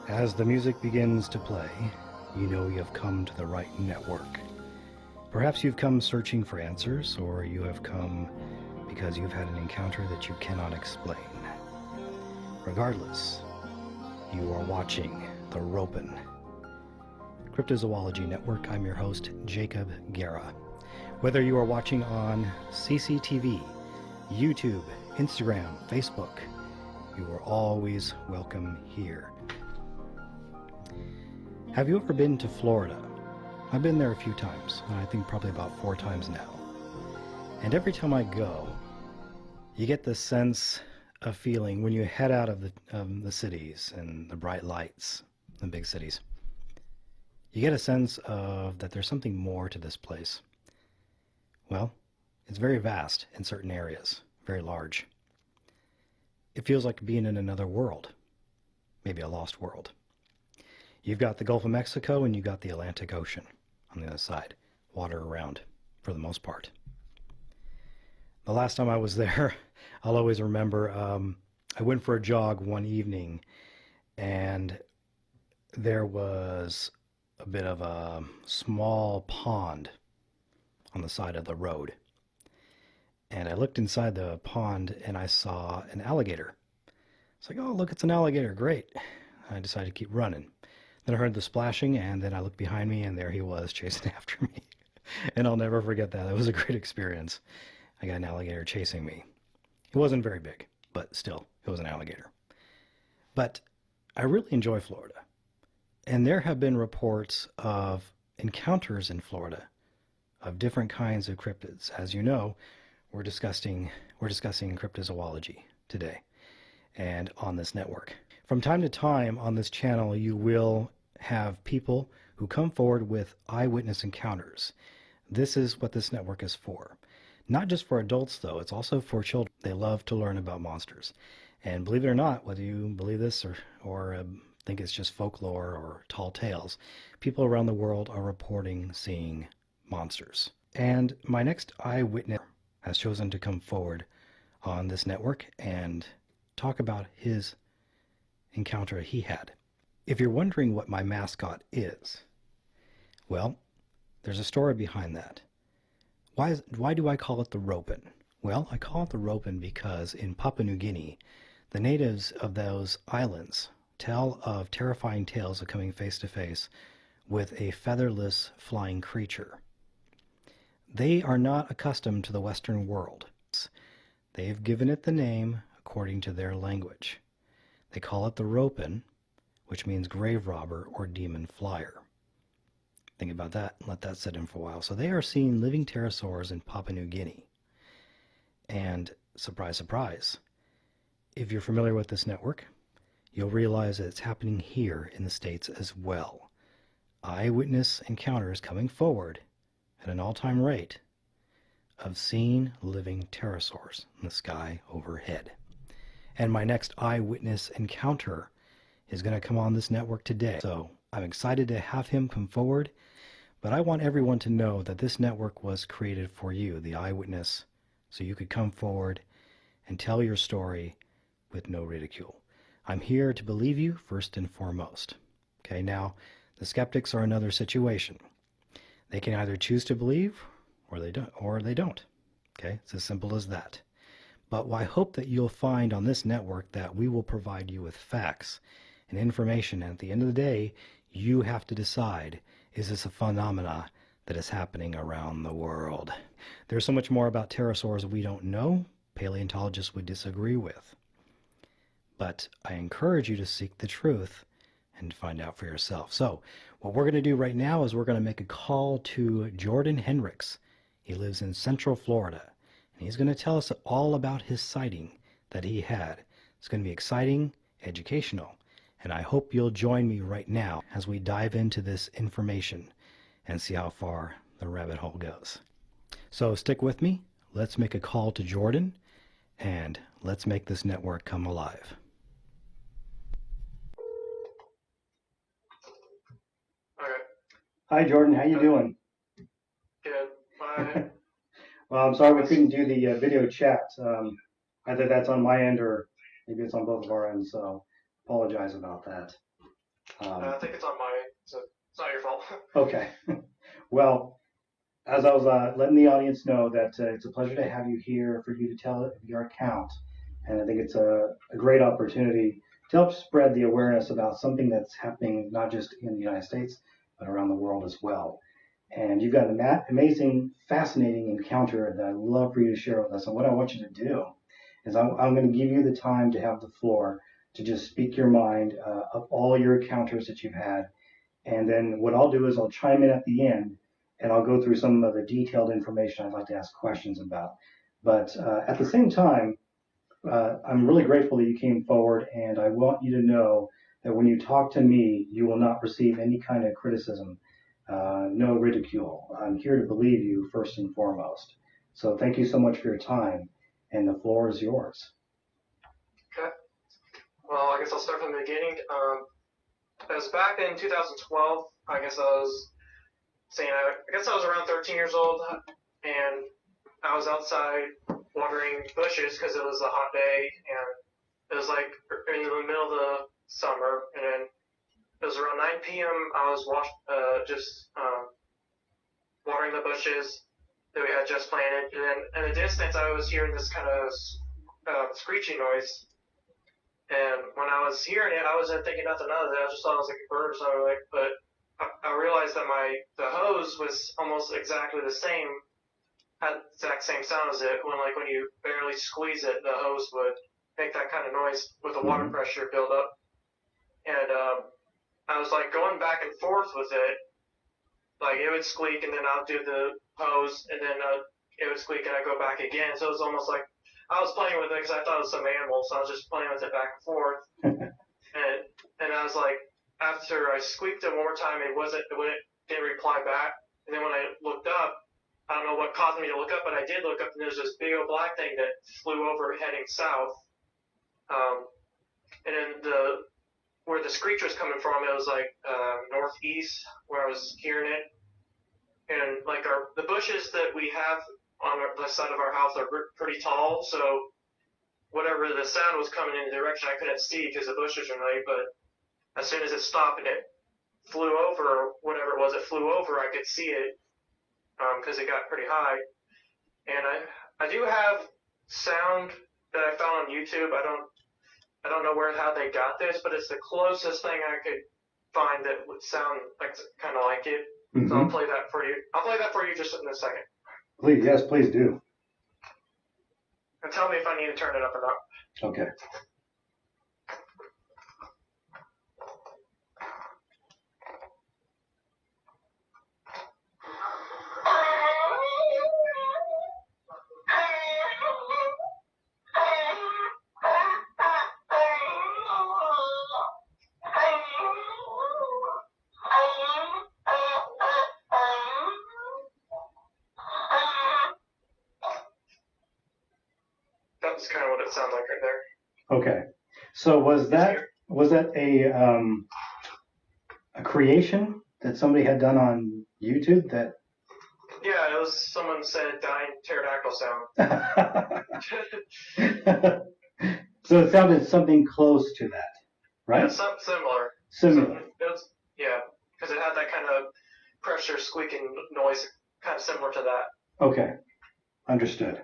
As the music begins to play, you know you have come to the right network. Perhaps you've come searching for answers, or you have come because you've had an encounter that you cannot explain. Regardless, you are watching the Ropen Cryptozoology Network. I'm your host, Jacob Guerra. Whether you are watching on CCTV, YouTube, Instagram, Facebook, you are always welcome here. Have you ever been to Florida? I've been there a few times, I think probably about 4 times now. And every time I go, you get this sense of feeling when you head out of the cities and the bright lights, the big cities. You get a sense of that there's something more to this place. Well, it's very vast in certain areas, very large. It feels like being in another world, maybe a lost world. You've got the Gulf of Mexico and you've got the Atlantic Ocean on the other side, water around for the most part. The last time I was there, I'll always remember, I went for a jog one evening and there was a bit of a small pond on the side of the road. And I looked inside the pond and I saw an alligator. It's like, oh, look, it's an alligator. Great. I decided to keep running. Then I heard the splashing, and then I looked behind me, and there he was chasing after me. And I'll never forget that. It was a great experience. I got an alligator chasing me. It wasn't very big, but still, it was an alligator. But I really enjoy Florida. And there have been reports of encounters in Florida of different kinds of cryptids. As you know, we're discussing cryptozoology today and on this network. From time to time on this channel, you will have people who come forward with eyewitness encounters. This is what this network is for. Not just for adults, though. It's also for children. They love to learn about monsters. And believe it or not, whether you believe this or think it's just folklore or tall tales, people around the world are reporting seeing monsters. And my next eyewitness has chosen to come forward on this network and talk about his encounter he had. If you're wondering what my mascot is, well, there's a story behind that. Why do I call it the Ropen? Well, I call it the Ropen because in Papua New Guinea, the natives of those islands tell of terrifying tales of coming face to face with a featherless flying creature. They are not accustomed to the Western world. They've given it the name according to their language. They call it the Ropen, which means grave robber or demon flyer. Think about that and let that sit in for a while. So they are seeing living pterosaurs in Papua New Guinea. And surprise, surprise, if you're familiar with this network, you'll realize that it's happening here in the States as well. Eyewitness encounters coming forward at an all-time rate of seeing living pterosaurs in the sky overhead. And my next eyewitness encounter is going to come on this network today. So I'm excited to have him come forward, but I want everyone to know that this network was created for you, the eyewitness, so you could come forward and tell your story with no ridicule. I'm here to believe you first and foremost. Okay, now the skeptics are another situation. They can either choose to believe or they don't. Okay, it's as simple as that. But I hope that you'll find on this network that we will provide you with facts and information. And at the end of the day, you have to decide, is this a phenomena that is happening around the world? There's so much more about pterosaurs we don't know, paleontologists would disagree with. But I encourage you to seek the truth and find out for yourself. So what we're going to do right now is we're going to make a call to Jordan Henrichs. He lives in Central Florida. And he's going to tell us all about his sighting that he had. It's going to be exciting, educational, and I hope you'll join me right now as we dive into this information and see how far the rabbit hole goes. So stick with me. Let's make a call to Jordan, and let's make this network come alive. Okay. Hi, Jordan. How you doing? Good. Bye. Well, I'm sorry we couldn't do the video chat. Either that's on my end or maybe it's on both of our ends, so apologize about that. I think it's on my, so it's not your fault. Okay. Well, as I was letting the audience know that it's a pleasure to have you here for you to tell your account. And I think it's a great opportunity to help spread the awareness about something that's happening not just in the United States, but around the world as well. And you've got an amazing, fascinating encounter that I'd love for you to share with us. And what I want you to do is I'm going to give you the time to have the floor to just speak your mind of all your encounters that you've had. And then what I'll do is I'll chime in at the end and I'll go through some of the detailed information I'd like to ask questions about. But at the same time, I'm really grateful that you came forward, and I want you to know that when you talk to me, you will not receive any kind of criticism, no ridicule. I'm here to believe you first and foremost. So thank you so much for your time, and the floor is yours. Okay. Well, I guess I'll start from the beginning. It was back in 2012. I guess I was saying, I guess I was around 13 years old, and I was outside watering bushes because it was a hot day, and it was like in the middle of the summer, and then it was around 9 p.m. I was just watering the bushes that we had just planted, and then in the distance I was hearing this kind of screeching noise, and when I was hearing it, I wasn't thinking nothing of it. I just thought it was like a bird or something, but I realized that the hose was almost exactly the same, had the exact same sound as it. When you barely squeeze it, the hose would make that kind of noise with the water pressure build up. And I was like going back and forth with it. Like it would squeak, and then I'll do the hose, and then it would squeak, and I'd go back again. So it was almost like I was playing with it because I thought it was some animal, so I was just playing with it back and forth. and I was like, after I squeaked it one more time, it didn't reply back. And then when I looked up, I don't know what caused me to look up, but I did look up, and there's this big old black thing that flew over heading south. And then where the screech was coming from, it was like northeast where I was hearing it. And like the bushes that we have on the side of our house are pretty tall, so whatever the sound was coming in the direction, I couldn't see because the bushes are late. But as soon as it stopped and it flew over, whatever it was, it flew over, I could see it because it got pretty high. And I do have sound that I found on YouTube. I don't know how they got this, but it's the closest thing I could find that would sound like kind of like it. So I'll play that for you. I'll play that for you just in a second. Please, yes, please do. And tell me if I need to turn it up or not. Okay. That's kind of what it sounds like right there. Okay. So was that a creation that somebody had done on YouTube that? Yeah, it was someone said dying pterodactyl sound. So it sounded something close to that, right? Yeah, something similar. Similar. Yeah, because it had that kind of pressure squeaking noise, kind of similar to that. Okay, understood.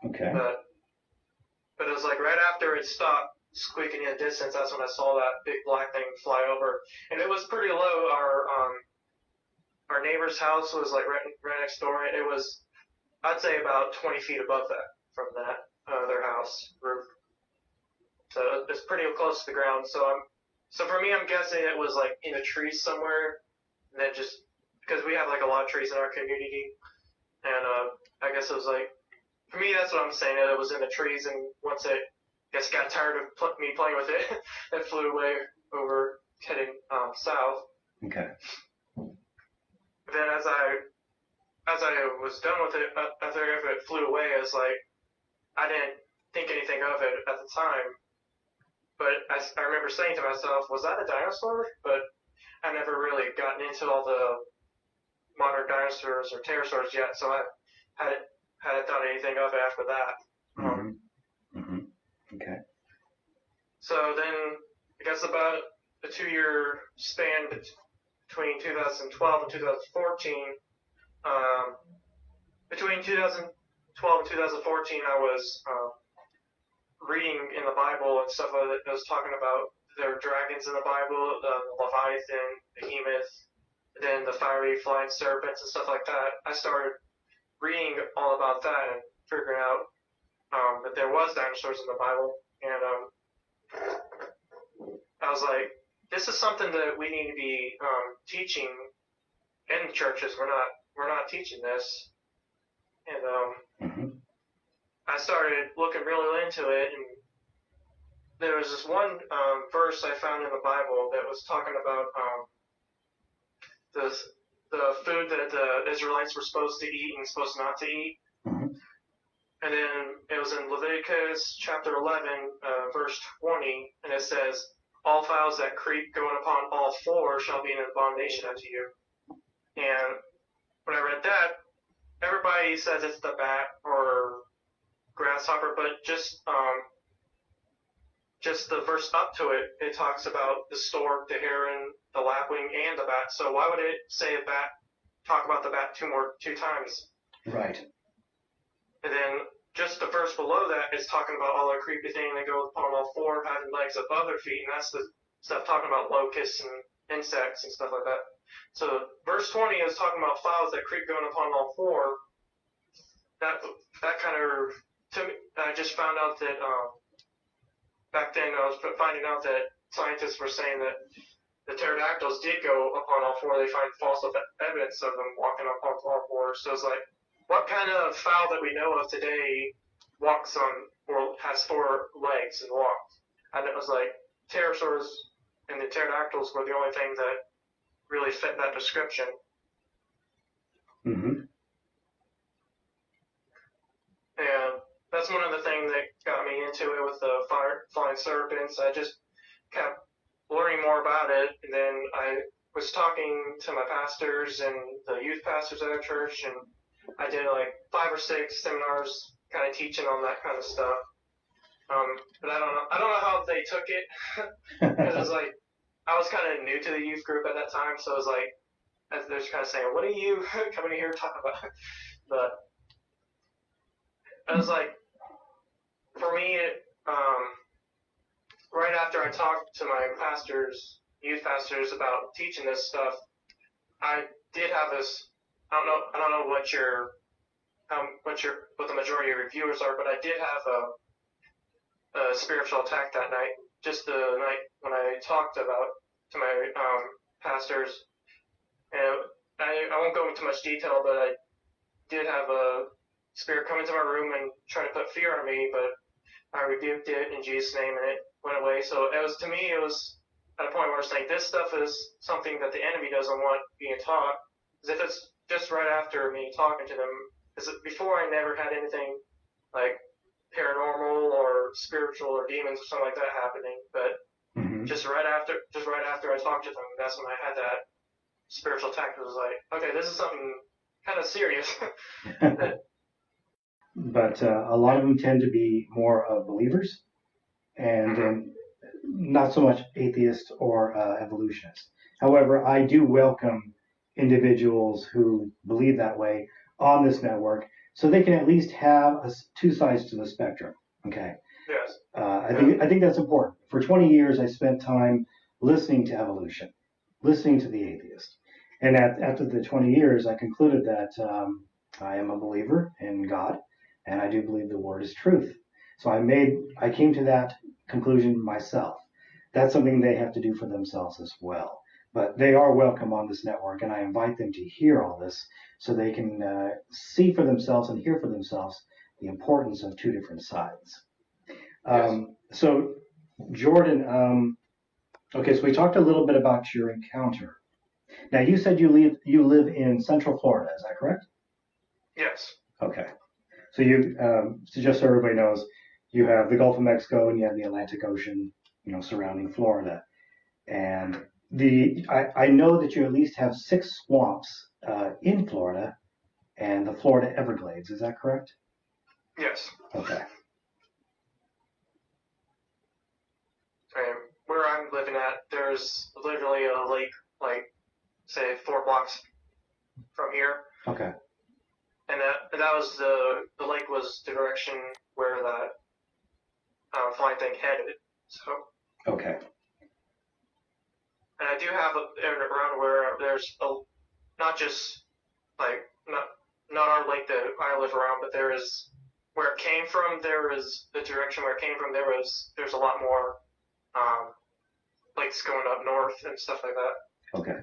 Okay. But it was like right after it stopped squeaking in the distance, that's when I saw that big black thing fly over, and it was pretty low. Our neighbor's house was like right next door. It was, I'd say, about 20 feet above that from their house roof. So it's pretty close to the ground. So for me, I'm guessing it was like in a tree somewhere, and then just because we have like a lot of trees in our community, and I guess it was like, for me, that's what I'm saying. It was in the trees, and once it, got tired of me playing with it, it flew away over heading south. Okay. Then as I was done with it, after it flew away, I was like, I didn't think anything of it at the time. But I remember saying to myself, was that a dinosaur? But I never really gotten into all the modern dinosaurs or pterosaurs yet, so I hadn't thought anything of it after that. Okay. So then, I guess about the 2-year span between 2012 and 2014. Between 2012 and 2014, I was reading in the Bible and stuff that was talking about there are dragons in the Bible, the Leviathan, Behemoth, then the fiery flying serpents and stuff like that. I started reading all about that and figuring out that there was dinosaurs in the Bible, and I was like, this is something that we need to be teaching in churches. We're not teaching this, and I started looking really into it, and there was this one verse I found in the Bible that was talking about the food that the Israelites were supposed to eat and supposed not to eat. And then it was in Leviticus chapter 11, verse 20, and it says, all fowls that creep going upon all four shall be an abomination unto you. And when I read that, everybody says it's the bat or grasshopper, but just the verse up to it, it talks about the stork, the heron, the lapwing, and the bat. So why would it say a bat, talk about the bat two times? Right. And then just the verse below that is talking about all the creepy thing that goes upon all four, having legs above their feet, and that's the stuff talking about locusts and insects and stuff like that. So verse 20 is talking about fowls that creep going upon all four. That kind of, to me, I just found out that back then I was finding out that scientists were saying that the pterodactyls did go upon all four. They find fossil evidence of them walking upon all four. So it's like, what kind of fowl that we know of today walks on or has four legs and walks? And it was like pterosaurs and the pterodactyls were the only thing that really fit that description. Mm-hmm. And that's one of the things that got me into it with the flying serpents. I just kept learning more about it, and then I was talking to my pastors and the youth pastors at our church, and I did like 5 or 6 seminars, kind of teaching on that kind of stuff. But I don't know how they took it, because it was like I was kind of new to the youth group at that time, so it was like they're just kind of saying, "What are you coming here to talk about?" But I was like, for me, right after I talked to my youth pastors about teaching this stuff, I did have this. I don't know what the majority of your viewers are, but I did have a spiritual attack that night. Just the night when I talked to my pastors, and I won't go into much detail, but I did have a spirit come into my room and try to put fear on me, but I rebuked it in Jesus' name, and it went away. So it was, to me, it was at a point where I was saying, this stuff is something that the enemy doesn't want being taught. Because if it's just right after me talking to them, because before I never had anything like paranormal or spiritual or demons or something like that happening, but just right after I talked to them, that's when I had that spiritual attack. It was like, okay, this is something kind of serious. But a lot of them tend to be more believers and not so much atheists or evolutionists. However, I do welcome individuals who believe that way on this network, so they can at least have 2 sides to the spectrum. Okay. Yes. I think that's important. For 20 years, I spent time listening to evolution, listening to the atheist, and after the 20 years, I concluded that I am a believer in God, and I do believe the word is truth. So I came to that conclusion myself. That's something they have to do for themselves as well. But they are welcome on this network, and I invite them to hear all this so they can see for themselves and hear for themselves the importance of 2 different sides. Yes. So, Jordan, okay, so we talked a little bit about your encounter. Now, you said you live in Central Florida, is that correct? Yes. Okay. So so just so everybody knows, you have the Gulf of Mexico and you have the Atlantic Ocean, surrounding Florida. And I know that you at least have 6 swamps in Florida and the Florida Everglades. Is that correct? Yes. Okay. And where I'm living at, there's literally a lake, like, say, 4 blocks from here. Okay. And that was the lake was the direction where that flying thing headed. So. Okay. And I do have an area around where there's not just like not our lake that I live around, but there is where it came from. There is the direction where it came from. There's a lot more lakes going up north and stuff like that. Okay.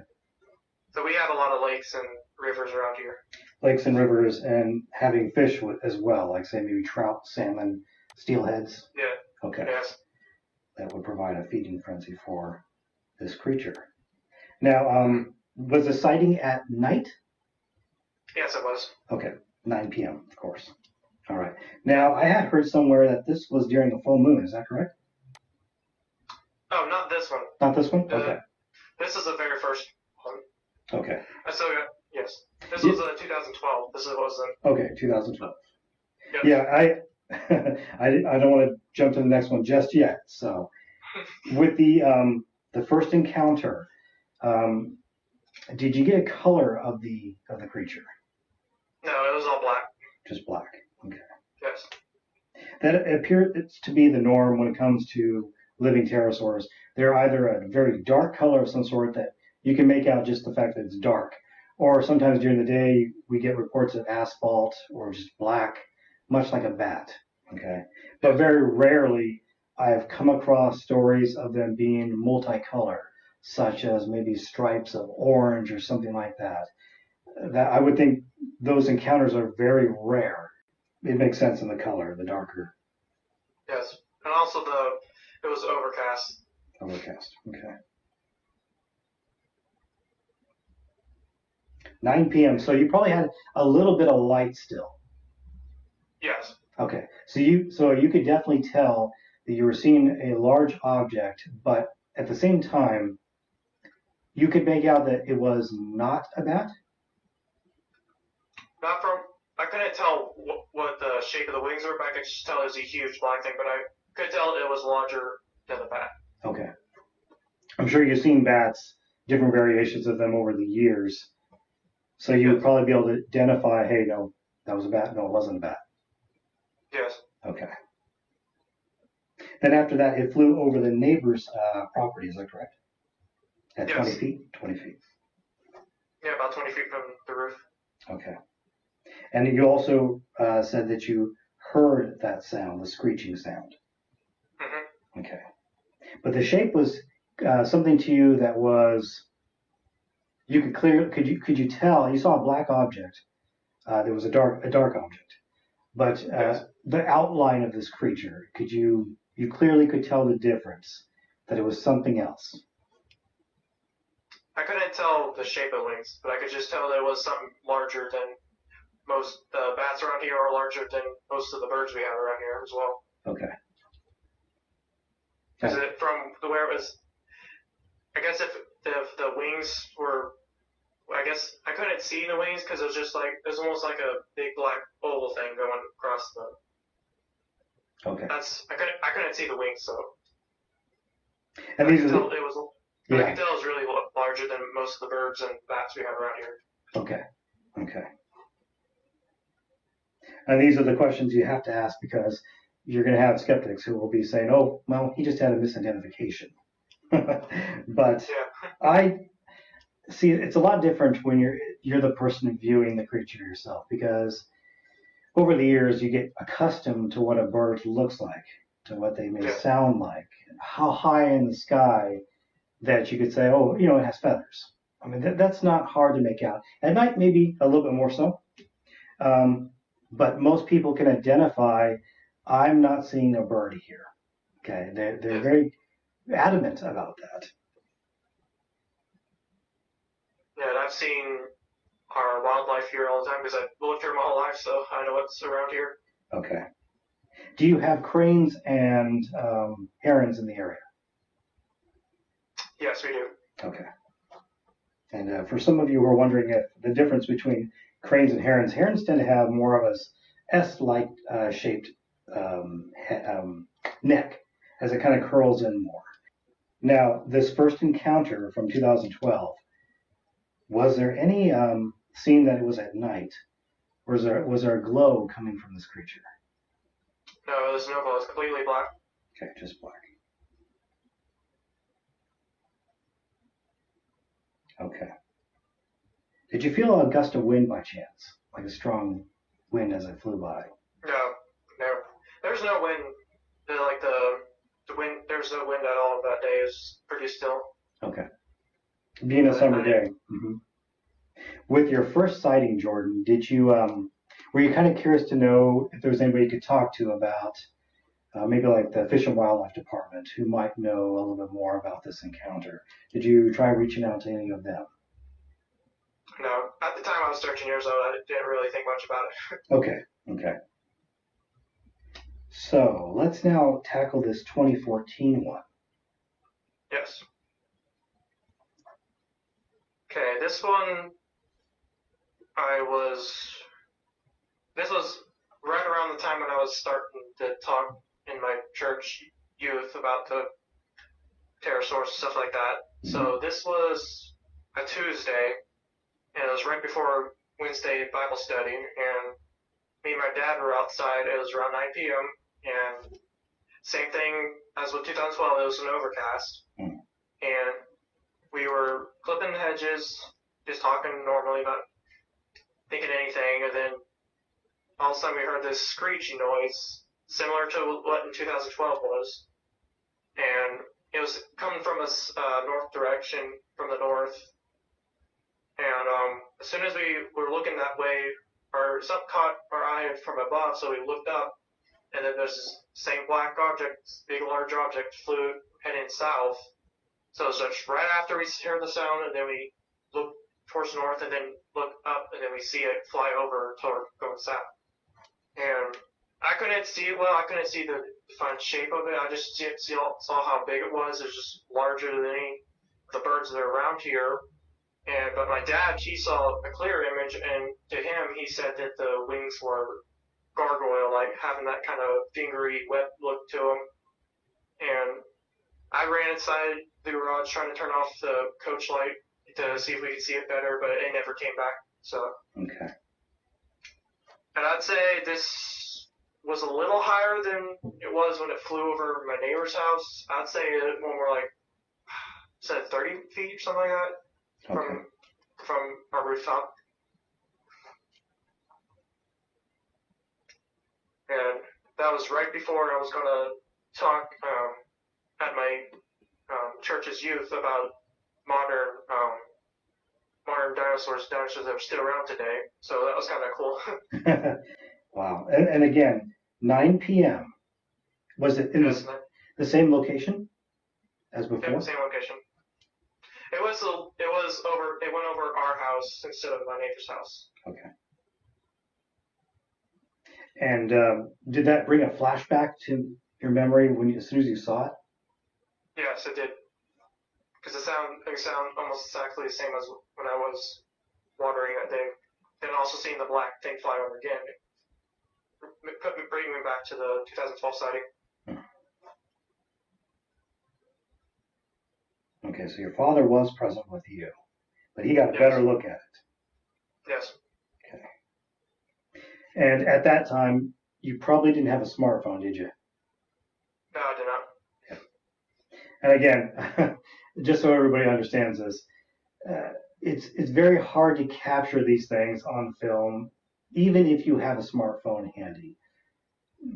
So we have a lot of lakes and rivers around here. Lakes and rivers, and having fish as well, like say maybe trout, salmon, steelheads. Yeah. Okay. Yes. That would provide a feeding frenzy for this creature. Now, was the sighting at night? Yes, it was. Okay, 9 p.m. of course. All right. Now, I had heard somewhere that this was during a full moon. Is that correct? Oh, not this one. Not this one? Okay. This is the very first one. Okay. Yes. This was 2012. This wasn't. Okay, 2012. Yep. Yeah, I don't want to jump to the next one just yet. So, with the first encounter, did you get a color of the creature? No, it was all black. Just black. Okay. Yes. That appears to be the norm when it comes to living pterosaurs. They're either a very dark color of some sort that you can make out just the fact that it's dark, or sometimes during the day we get reports of asphalt or just black, much like a bat. Okay. But very rarely I've come across stories of them being multicolor, such as maybe stripes of orange or something like that. That I would think those encounters are very rare. It makes sense in the color, the darker. Yes, and also it was overcast. Overcast. Okay. 9 p.m. So you probably had a little bit of light still. Yes. Okay. So you could definitely tell that you were seeing a large object, but at the same time, you could make out that it was not a bat. Not from. I couldn't tell what the shape of the wings were, but I could just tell it was a huge black thing. But I could tell it was larger than a bat. Okay. I'm sure you've seen bats, different variations of them over the years. So you would probably be able to identify, hey, no, that was a bat. No, it wasn't a bat. Yes. Okay. Then after that, it flew over the neighbor's property. Is that correct? At 20 feet? 20 feet. Yeah, about 20 feet from the roof. Okay. And you also said that you heard that sound, the screeching sound. Mm-hmm. Okay. But the shape was something to you that was, you could you tell, you saw a black object. There was a dark object. But the outline of this creature, you clearly could tell the difference, that it was something else. I couldn't tell the shape of the wings, but I could just tell that it was something larger than most bats around here, are larger than most of the birds we have around here as well. Okay. Because from where it was, I guess if the wings were, I guess I couldn't see the wings because it was just like, it was almost like a big black oval thing going across the. Okay. I couldn't see the wings, so. And I could tell it was. Yeah. I could tell it was really larger than most of the birds and bats we have around here. Okay. Okay. And these are the questions you have to ask because you're going to have skeptics who will be saying, oh, well, he just had a misidentification. But I see it's a lot different when you're the person viewing the creature yourself, because over the years you get accustomed to what a bird looks like, to what they may sound like, how high in the sky that you could say, oh, it has feathers. I mean, that's not hard to make out. At night, maybe a little bit more so. But most people can identify, I'm not seeing a bird here. Okay, they're very adamant about that. Yeah, and I've seen our wildlife here all the time because I've lived here my whole life, so I know what's around here. Okay. Do you have cranes and herons in the area? Yes, we do. Okay. And for some of you who are wondering if the difference between cranes and herons tend to have more of a S-like shaped neck as it kind of curls in more. Now, this first encounter from 2012, was there any seeing that it was at night? Or was there a glow coming from this creature? No, there's no glow. It's completely black. Okay, just black. Okay. Did you feel a gust of wind by chance? Like a strong wind as it flew by? No. There's no wind. The wind. There's no wind at all that day. It's pretty still. Okay. Being a summer day. Mm-hmm. With your first sighting, Jordan, did you were you kind of curious to know if there was anybody you could talk to about maybe like the Fish and Wildlife Department who might know a little bit more about this encounter? Did you try reaching out to any of them? No. At the time I was 13 years old, I didn't really think much about it. Okay. So let's now tackle this 2014 one. Yes. Okay, this one, this was right around the time when I was starting to talk in my church youth about the pterosaurs, stuff like that. Mm-hmm. So this was a Tuesday, and it was right before Wednesday Bible study, and me and my dad were outside. It was around 9 p.m., and same thing as with 2012, it was an overcast, and we were clipping hedges, just talking normally, not thinking anything, and then all of a sudden we heard this screeching noise, similar to what in 2012 was, and it was coming from us north direction, from the north, and as soon as we were looking that way, something caught our eye from above, so we looked up, and then there's this same black object, big large object, flew heading south. So it's just right after we hear the sound, and then we look towards north, and then look up, and then we see it fly over toward going south. And I couldn't see it well. I couldn't see the defined shape of it. I just saw how big it was. It was just larger than any of the birds that are around here. But my dad, he saw a clear image, and to him, he said that the wings were gargoyle, like having that kind of fingery, wet look to them. And I ran inside the garage trying to turn off the coach light to see if we could see it better, but it never came back. So. Okay. And I'd say this was a little higher than it was when it flew over my neighbor's house. I'd say when we're like, said 30 feet or something like that from our rooftop. And that was right before I was going to talk at my church's youth about modern dinosaurs that are still around today. So that was kind of cool. Wow. And again, 9 p.m. Was it in the same location as before? Yeah, same location. It went over our house instead of my neighbor's house. Okay. And did that bring a flashback to your memory as soon as you saw it? Yes, it did. Because it sound almost exactly the same as when I was watering that day. And also seeing the black thing fly over again. Bringing me back to the 2012 sighting. Okay, so your father was present with you, but he got a better look at it. Yes. Okay. And at that time, you probably didn't have a smartphone, did you? No, I did not. Okay. And again, just so everybody understands this, it's very hard to capture these things on film, even if you have a smartphone handy.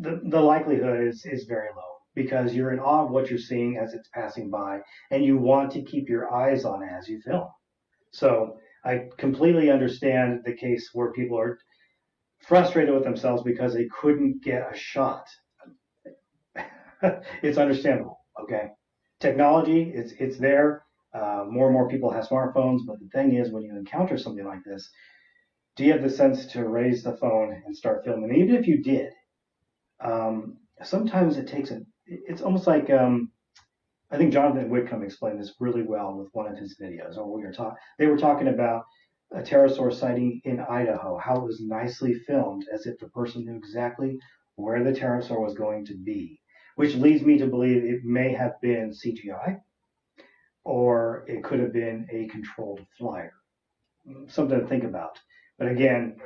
The likelihood is very low because you're in awe of what you're seeing as it's passing by, and you want to keep your eyes on it as you film. So I completely understand the case where people are frustrated with themselves because they couldn't get a shot. It's understandable, okay? Technology, it's there. More and more people have smartphones, but the thing is, when you encounter something like this, do you have the sense to raise the phone and start filming? Even if you did, sometimes it takes it's almost like, I think Jonathan Whitcomb explained this really well with one of his videos, or they were talking about a pterosaur sighting in Idaho, how it was nicely filmed as if the person knew exactly where the pterosaur was going to be, which leads me to believe it may have been CGI. or it could have been a controlled flyer. Something to think about. But again,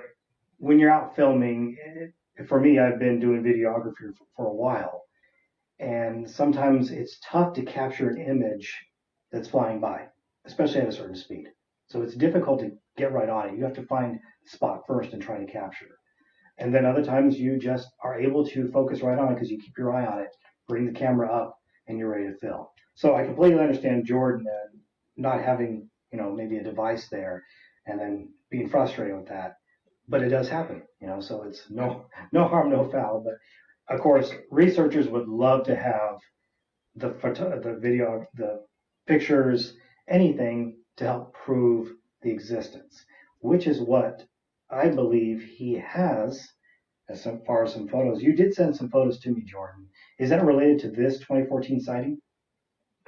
when you're out filming, for me, I've been doing videography for a while, and sometimes it's tough to capture an image that's flying by, especially at a certain speed. So it's difficult to get right on it. You have to find the spot first and try to capture. And then other times you just are able to focus right on it because you keep your eye on it, bring the camera up, and you're ready to film. So I completely understand Jordan not having, maybe a device there and then being frustrated with that. But it does happen, so it's no harm, no foul. But of course, researchers would love to have the video, the pictures, anything to help prove the existence, which is what I believe he has as far as some photos. You did send some photos to me, Jordan. Is that related to this 2014 sighting?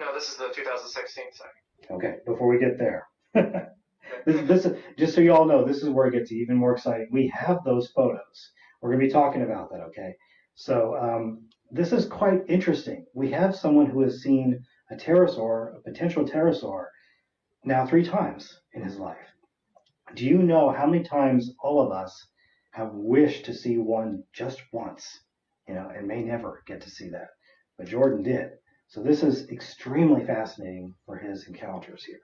No, this is the 2016 sighting. Okay, before we get there. This is, just so you all know, this is where it gets even more exciting. We have those photos. We're going to be talking about that, okay? So this is quite interesting. We have someone who has seen a pterosaur, a potential pterosaur, now 3 times in his life. Do you know how many times all of us have wished to see one just once, and may never get to see that? But Jordan did. So this is extremely fascinating for his encounters here.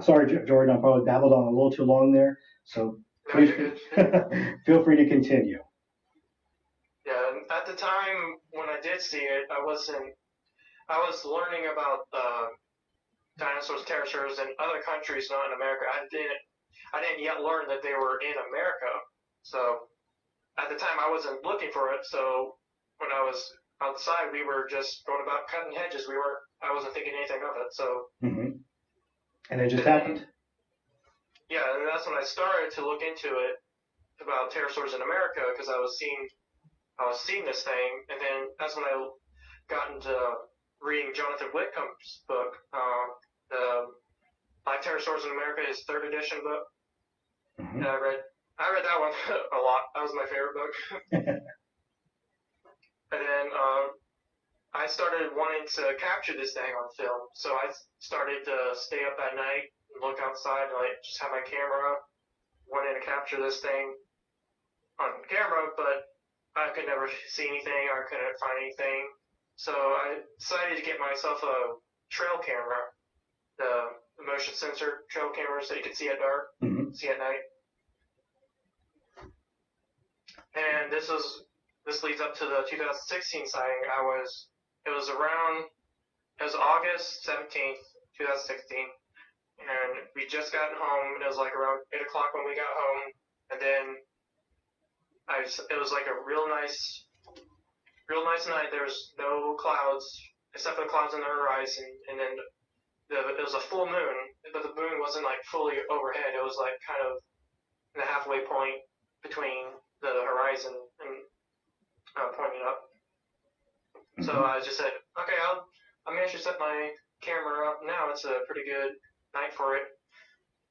Sorry, Jordan, I probably babbled on a little too long there. So please, feel free to continue. Yeah, at the time when I did see it, I was learning about dinosaurs, pterosaurs in other countries, not in America. I didn't yet learn that they were in America. So at the time, I wasn't looking for it. So when I was outside, we were just going about cutting hedges. I wasn't thinking anything of it. So. Mm-hmm. And it just happened. Yeah, and that's when I started to look into it about pterosaurs in America because I was seeing this thing, and then that's when I got into reading Jonathan Whitcomb's book, the Live Pterosaurs in America, his 3rd edition book. Mm-hmm. And I read that one a lot. That was my favorite book. And then I started wanting to capture this thing on film, so I started to stay up at night and look outside and just have my camera up, wanting to capture this thing on camera, but I could never see anything, or I couldn't find anything. So I decided to get myself a trail camera, the motion sensor trail cameras that you can see at dark, see at night. And this leads up to the 2016 sighting. It was August 17th, 2016, and we just gotten home, and it was like around 8 o'clock when we got home, and then it was like a real nice night. There was no clouds, except for the clouds on the horizon, and then it was a full moon, but the moon wasn't like fully overhead. It was like kind of in the halfway point between the horizon and pointing up. So I just said, okay, I'm going to set my camera up now. It's a pretty good night for it.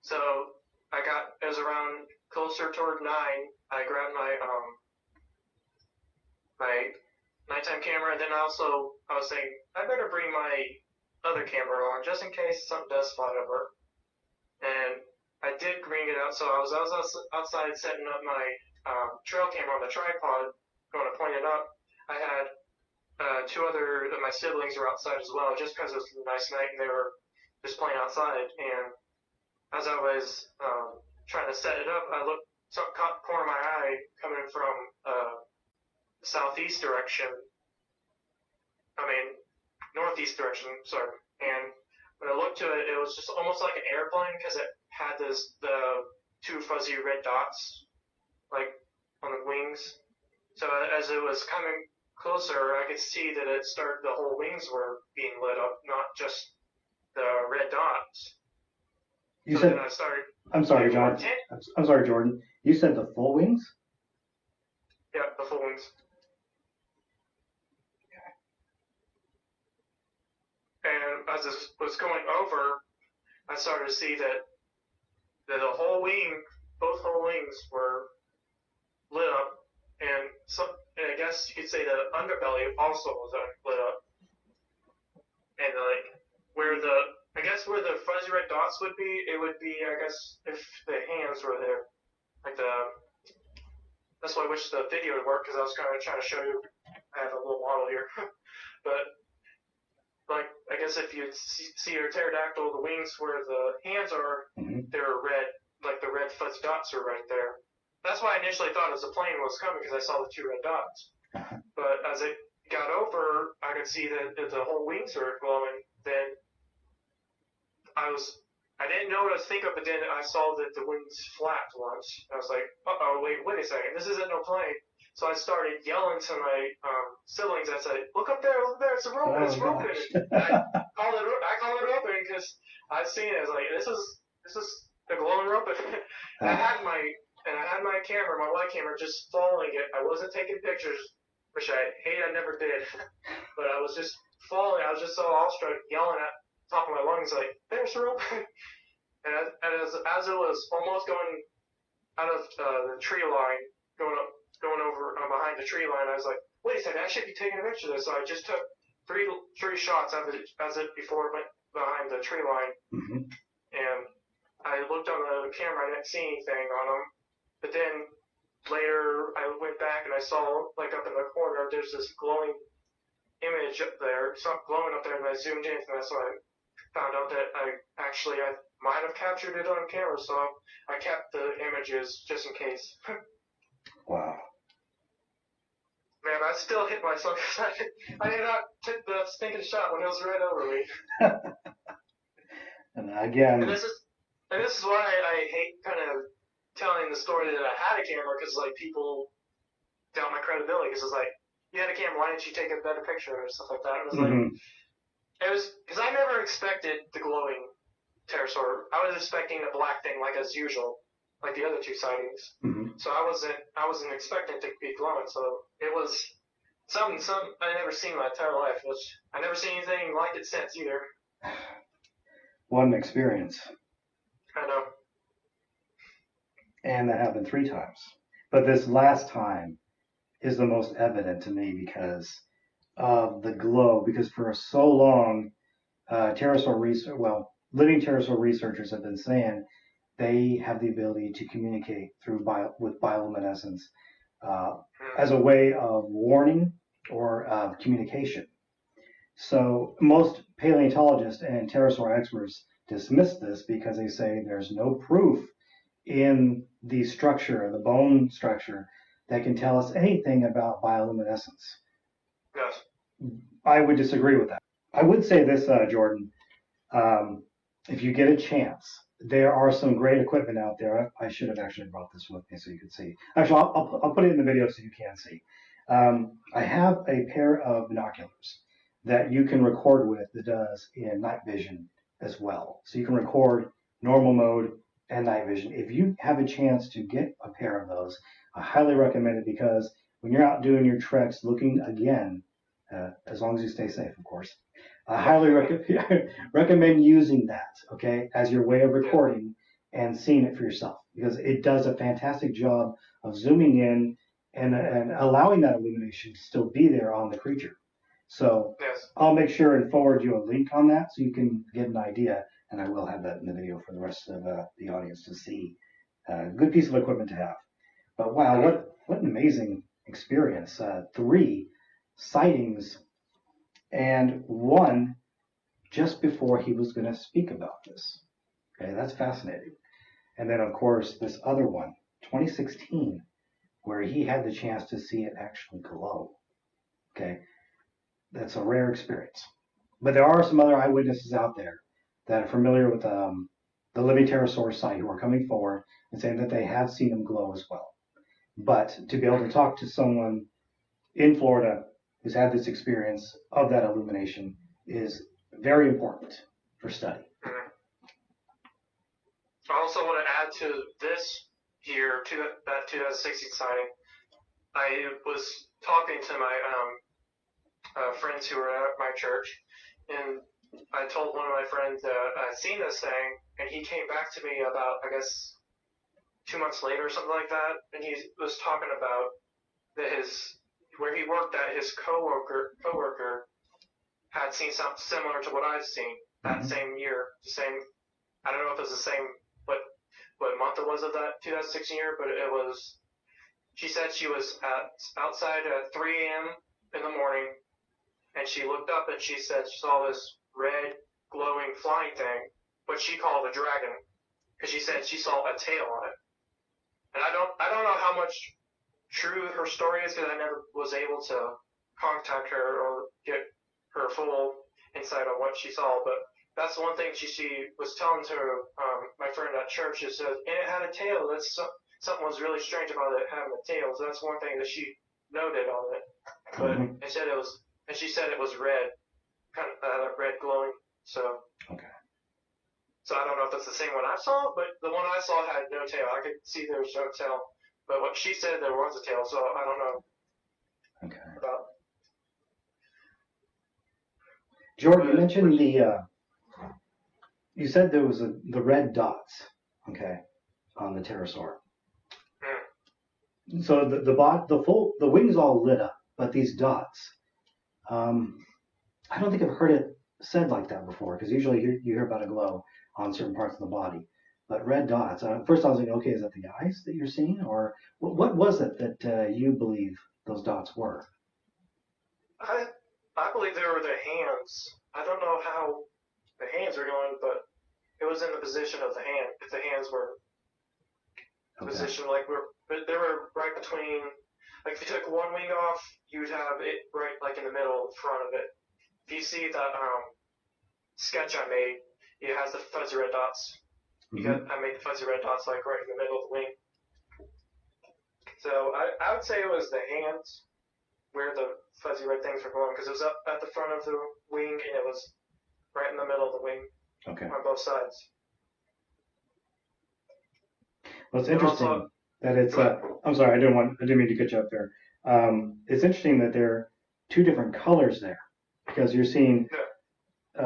So it was around closer toward 9. I grabbed my my nighttime camera, and then I was saying I better bring my other camera along just in case something does fly over. And I did bring it out, so I was outside setting up my trail camera on the tripod, going to point it up. I had 2 other of my siblings were outside as well, just because it was a nice night and they were just playing outside. And as I was trying to set it up, I caught the corner of my eye coming from southeast direction. Northeast direction, sorry. And when I looked to it, it was just almost like an airplane because it had the 2 fuzzy red dots, like on the wings. So as it was coming closer, I could see that the whole wings were being lit up, not just the red dots. Then I started. I'm sorry, John. I'm sorry, Jordan. You said the full wings? Yeah, the full wings. Okay. And as this was going over, I started to see that the whole wing, both whole wings were lit up, and I guess you could say the underbelly also was lit up, and I guess where the fuzzy red dots would be, it would be, I guess, if the hands were there. Like that's why I wish the video would work, because I was kind of trying to show you. I have a little model here. But, like, I guess if you see your pterodactyl, the wings where the hands are, they're red. Like the red fuzzy dots are right there. That's why I initially thought it was a plane was coming, because I saw the 2 red dots. But as it got over, I could see that the whole wings were glowing. Then I didn't know what I was thinking of, but then I saw that the wings flapped once. I was like, uh-oh, wait a second, this isn't no plane. So I started yelling to my siblings. I said, look up there, it's a rope, it's Ropen. I called it Ropen because I've seen it. I was like, this is the glowing Ropen. And I had my camera, my wide camera, just following it. I wasn't taking pictures, which I hate I never did. But I was just following. I was just so awestruck, yelling at the top of my lungs, like, there's a Ropen. And as it was almost going out of the tree line, going over behind the tree line, I was like, wait a second, I should be taking a picture of this. So I just took three shots as it before it went behind the tree line. And I looked on the camera, I didn't see anything on them. But then later I went back and I saw, like, up in the corner, there's this glowing image up there, something glowing up there, and I zoomed in, and that's when I found out that I might have captured it on camera, so I kept the images just in case. Wow. Man, I still hit myself because I did not take the stinking shot when it was right over me. And again... And this is why I hate kind of telling the story that I had a camera, because, like, people doubt my credibility, because it's like, you had a camera, why didn't you take a better picture or stuff like that? It was like, it was, because I never expected the glowing pterosaur. I was expecting a black thing like as usual, like the other 2 sightings. So I wasn't expecting it to be glowing. So it was something I never seen in my entire life. Which I never seen anything like it since either. What an experience. I know. And that happened 3 times. But this last time is the most evident to me because of the glow. Because for so long, living pterosaur researchers have been saying they have the ability to communicate with bioluminescence as a way of warning or of communication. So most paleontologists and pterosaur experts dismiss this because they say there's no proof in the structure, the bone structure, that can tell us anything about bioluminescence. Yes. I would disagree with that. I would say this, Jordan. If you get a chance, there are some great equipment out there. I should have actually brought this with me so you could see. Actually, I'll put it in the video so you can see. I have a pair of binoculars that you can record with that does in night vision as well. So you can record normal mode and night vision. If you have a chance to get a pair of those, I highly recommend it, because when you're out doing your treks looking again, as long as you stay safe, of course, I highly recommend using that, okay, as your way of recording and seeing it for yourself, because it does a fantastic job of zooming in and allowing that illumination to still be there on the creature. So I'll make sure and forward you a link on that so you can get an idea, and I will have that in the video for the rest of the audience to see. Good piece of equipment to have. But wow, what an amazing experience. 3 sightings, and 1 just before he was going to speak about this. Okay, that's fascinating. And then, of course, this other one, 2016, where he had the chance to see it actually glow. Okay, that's a rare experience. But there are some other eyewitnesses out there that are familiar with the living pterosaur site who are coming forward and saying that they have seen them glow as well. But to be able to talk to someone in Florida who's had this experience of that illumination is very important for study. I also want to add to this year, to that 2016 sighting, I was talking to my friends who were at my church, and I told one of my friends that I'd seen this thing, and he came back to me about, I guess, 2 months later or something like that, and he was talking about that where he worked at, his coworker had seen something similar to what I've seen. that same year, the same. I don't know if it's the same what month it was of that 2016 year, but it was. She said she was outside at 3 a.m. in the morning, and she looked up and she said she saw this red glowing flying thing, what she called a dragon, because she said she saw a tail on it. And I don't know how much true her story is because I never was able to contact her or get her full insight on what she saw, but that's the one thing she was telling to my friend at church is that and it had a tail. That's something was really strange about it having a tail. So that's one thing that she noted on it. But it said it was, and she said it was red, kind of red glowing. So Okay. So I don't know if that's the same one I saw, but the one I saw had no tail. I could see there was no tail, but what she said there was a tail. So I don't know. Okay. About. Jordan, you mentioned you said there was the red dots, okay, on the pterosaur. So the wings all lit up, but these dots, I don't think I've heard it said like that before, because usually you hear about a glow on certain parts of the body. But red dots, first I was like, okay, is that the eyes that you're seeing? Or what was it that you believe those dots were? I believe they were the hands. I don't know how the hands were going, but it was in the position of the hand. If the hands were positioned they were right between. Like if you took one wing off, you would have it right like in the middle, front of it. If you see that sketch I made, it has the fuzzy red dots. I made the fuzzy red dots like right in the middle of the wing. So I would say it was the hands where the fuzzy red things were going because it was up at the front of the wing and it was right in the middle of the wing. Okay. On both sides. Well, it's interesting that it's. I'm sorry, I didn't mean to cut you up there. It's interesting that there are two different colors there because you're seeing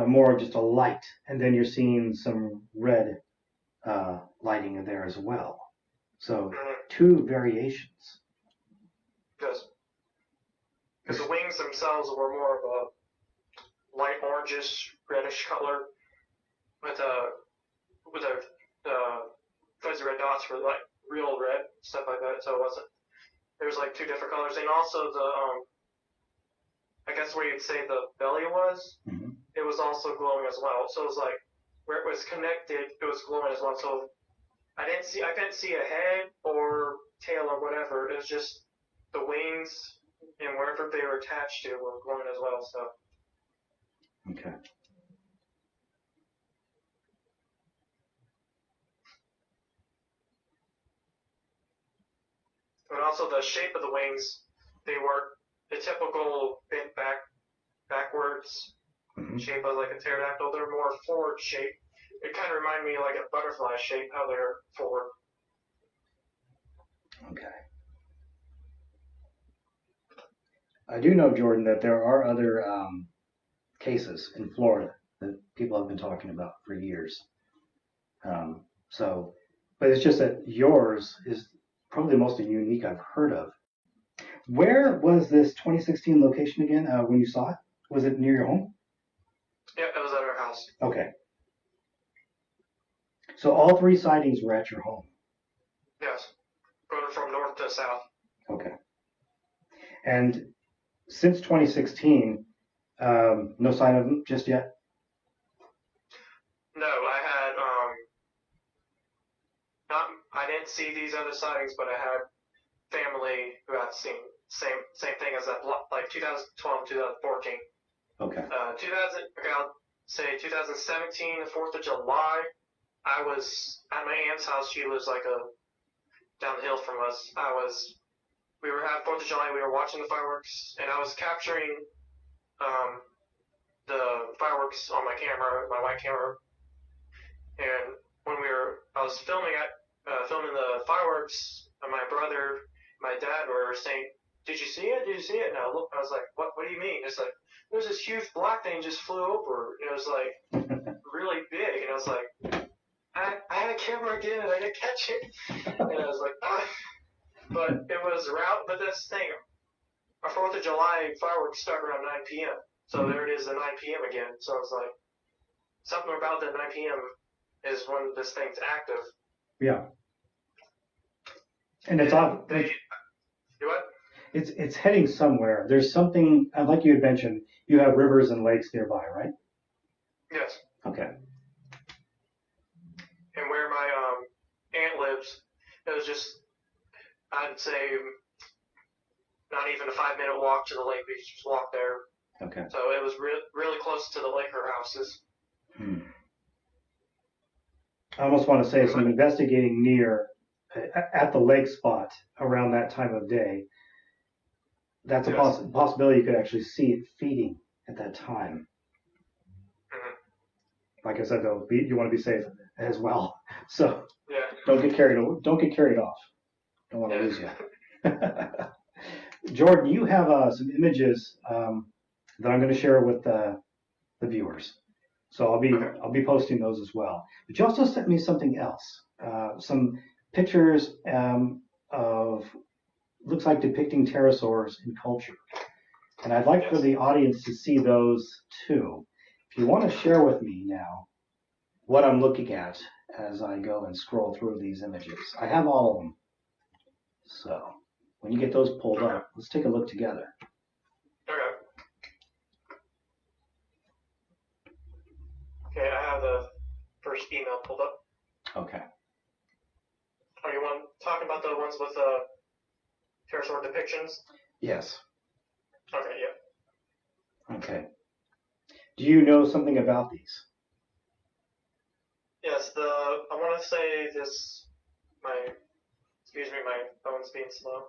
more of just a light, and then you're seeing some red lighting in there as well. So two variations. Yes. Because the wings themselves were more of a light orangish, reddish color with a fuzzy red dots for like real red stuff like that. So it wasn't. There was like two different colors, and also the I guess where you'd say the belly was, it was also glowing as well. So it was like where it was connected, it was glowing as well. So I couldn't see a head or tail or whatever. It was just the wings and wherever they were attached to were glowing as well. So. Okay. And also the shape of the wings, they weren't the typical bent backwards shape of like a pterodactyl. They're more forward shape. It kind of reminded me of like a butterfly shape, how they're forward. Okay. I do know, Jordan, that there are other cases in Florida that people have been talking about for years. But it's just that yours is probably the most unique I've heard of. Where was this 2016 location again when you saw it? Was it near your home? Yeah, it was at our house. Okay. So all three sightings were at your home? Yes. Going from north to south. Okay. And since 2016, no sign of them just yet? No, I didn't see these other sightings, but I had family who had seen same thing as that, like 2012, 2014. Okay. I'll say 2017, the 4th of July, I was at my aunt's house. She lives like down the hill from us. We were at 4th of July, we were watching the fireworks, and I was capturing the fireworks on my camera, my white camera. And when I was filming the fireworks, and my brother, my dad were saying, "Did you see it? Did you see it?" And I was like, "What do you mean?" It's like, there's this huge black thing just flew over. It was like really big, and I was like, I had a camera again, and I didn't catch it. And I was like, ah. But it was but this thing, our 4th of July fireworks start around 9 p.m. So there it is at 9 p.m. again. So I was like, something about the 9 p.m. is when this thing's active. Yeah. And it's off. Do what? It's heading somewhere. There's something, like you had mentioned, you have rivers and lakes nearby, right? Yes. Okay. And where my aunt lives, it was just, I'd say, not even a 5-minute walk to the lake. We just walk there. Okay. So it was really close to the lake, her house is. I almost want to say, so I'm investigating near, at the lake spot around that time of day. That's a possibility you could actually see it feeding at that time. Like I said, though, you want to be safe as well. So don't get carried off. Don't want to lose you. Jordan, you have some images that I'm going to share with the viewers. So I'll be posting those as well. But you also sent me something else, some pictures of looks like depicting pterosaurs in culture, and I'd like for the audience to see those too. If you want to share with me now what I'm looking at as I go and scroll through these images, I have all of them. So when you get those pulled up, let's take a look together. Okay, I have the first email pulled up. Okay. Are you talking about the ones with pterosaur depictions? Yes. Okay, yeah. Okay. Do you know something about these? Yes, I want to say this, excuse me, my phone's being slow.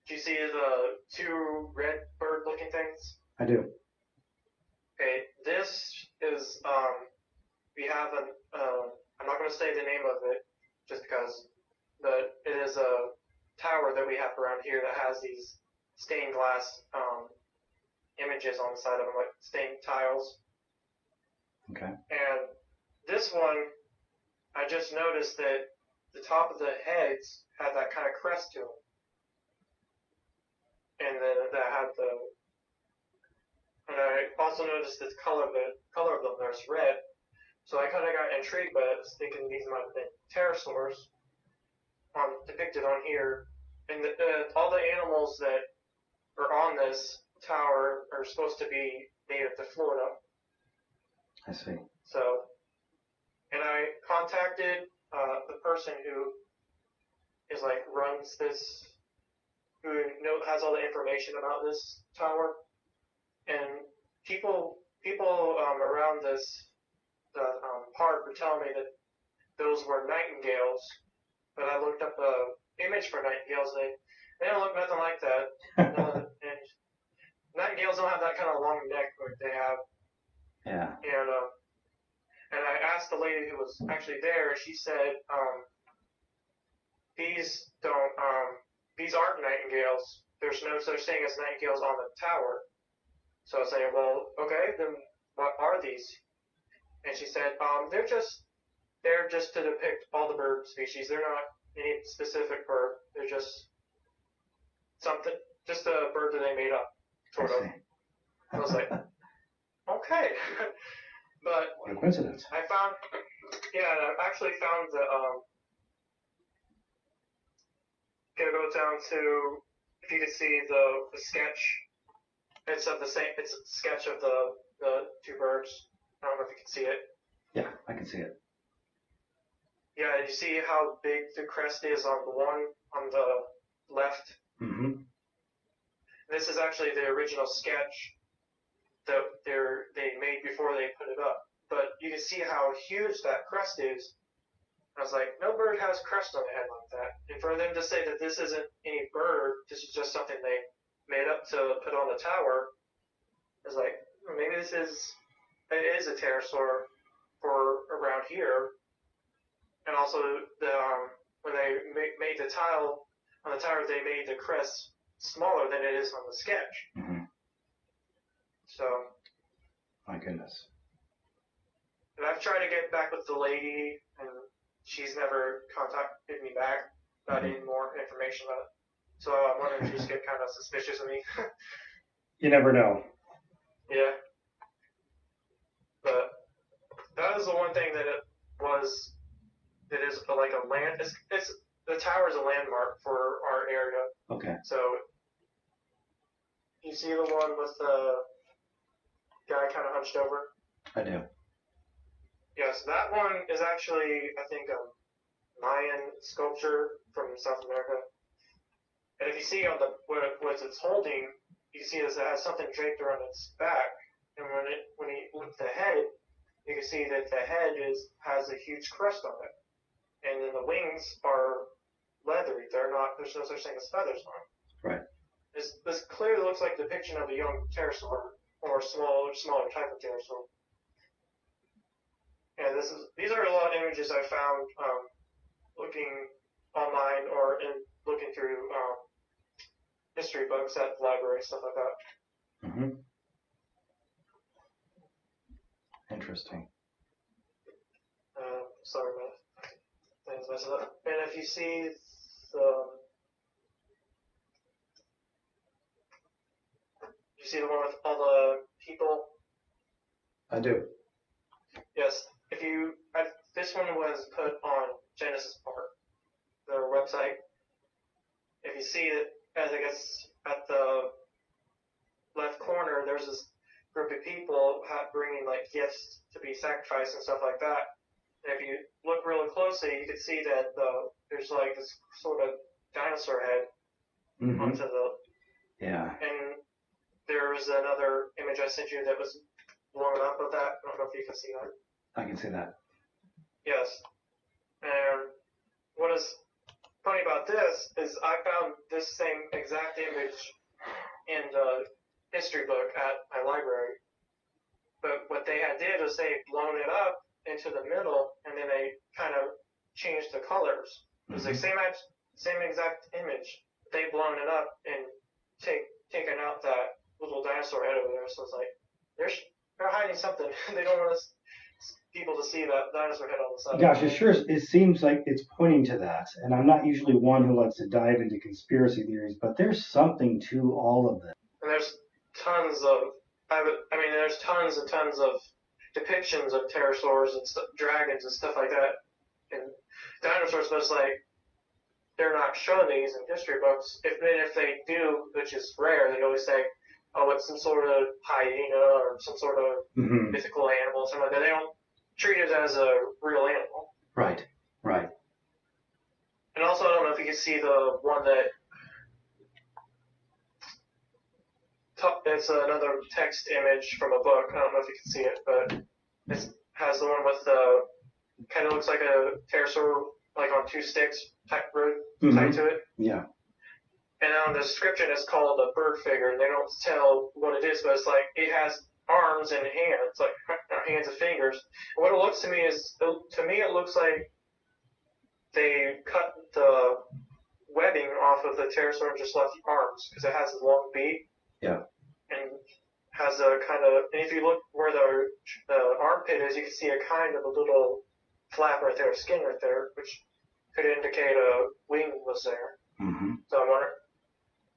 Do you see the 2 red bird looking things? I do. Okay, this is, we have I'm not going to say the name of it just because, but it is a tower that we have around here that has these stained glass images on the side of them, like stained tiles. Okay. And this one, I just noticed that the top of the heads had that kind of crest to them. And then that had and I also noticed the color of them, there's red. So I kind of got intrigued by it, thinking these might have been pterosaurs depicted on here. And all the animals that are on this tower are supposed to be native to Florida. I see. So, and I contacted the person who runs this, who has all the information about this tower, and people around this park were telling me that those were nightingales, but I looked up an image for nightingales. They don't look nothing like that. And nightingales don't have that kind of long neck like they have. Yeah. And I asked the lady who was actually there, and she said, these aren't nightingales. There's no such thing as nightingales on the tower. So I was saying, well, okay, then what are these? And she said, they're just to depict all the bird species. They're not any specific bird. They're just just a bird that they made up, sort of. I was like, okay. But what a coincidence. I actually found the, gonna go down to, if you can see the sketch, it's a sketch of the 2 birds. I don't know if you can see it. Yeah, I can see it. Yeah, you see how big the crest is on the one on the left? Mm-hmm. This is actually the original sketch that they made before they put it up. But you can see how huge that crest is. I was like, no bird has crest on the head like that. And for them to say that this isn't any bird, this is just something they made up to put on the tower, I was like, maybe it is a pterosaur for around here. And also, when they made the tile on the tower, they made the crest smaller than it is on the sketch. Mm-hmm. So. My goodness. And I've tried to get back with the lady, and she's never contacted me back about any more information about it. So I'm wondering if she's get kind of suspicious of me. You never know. Yeah. that is the one thing that it was. It is like a land. It's the tower is a landmark for our area. Okay. So you see the one with the guy kind of hunched over. I do. Yes, that one is actually, I think, a Mayan sculpture from South America. And if you see on the what it's holding, you can see it has something draped around its back. And when you look at the head, you can see that the head has a huge crest on it, and then the wings are leathery. There's no such thing as feathers on them. Right. This clearly looks like a depiction of a young pterosaur or a smaller type of pterosaur. And these are a lot of images I found looking online or looking through history books at the library, stuff like that. Mm-hmm. Interesting. Sorry, my things messed up. And if you see the one with all the people? I do. Yes. This one was put on Genesis Park, their website. If you see it, as I guess at the left corner, there's this group of people bringing like gifts to be sacrificed and stuff like that. And if you look really closely, you can see that there's like this sort of dinosaur head onto the. Yeah. And there was another image I sent you that was blown up of that. I don't know if you can see that. I can see that. Yes. And what is funny about this is I found this same exact image in the history book at my library. But what they did was they blown it up into the middle, and then they kind of changed the colors. It was the same exact image. They blown it up and taken out that little dinosaur head over there. So it's like they're hiding something. They don't want people to see that dinosaur head on the side. Gosh, it seems like it's pointing to that. And I'm not usually one who likes to dive into conspiracy theories, but there's something to all of this. And there's tons and tons of depictions of pterosaurs and dragons and stuff like that, and dinosaurs. But it's like they're not showing these in history books. If they do, which is rare, they always say, "Oh, it's some sort of hyena or some sort of mythical animal," or something like that. They don't treat it as a real animal. Right. Right. And also, I don't know if you can see the one that. It's another text image from a book. I don't know if you can see it, but it has the one with the kind of looks like a pterosaur, like on two sticks, tied to it. Yeah. And on the description, it's called a bird figure, and they don't tell what it is, but it's like it has arms and hands, like hands and fingers. And what it looks to me it looks like they cut the webbing off of the pterosaur and just left the arms because it has a long beak. Yeah. And has a kind of, and if you look where the armpit is, you can see a kind of a little flap right there, skin right there, which could indicate a wing was there. Mm-hmm. So I'm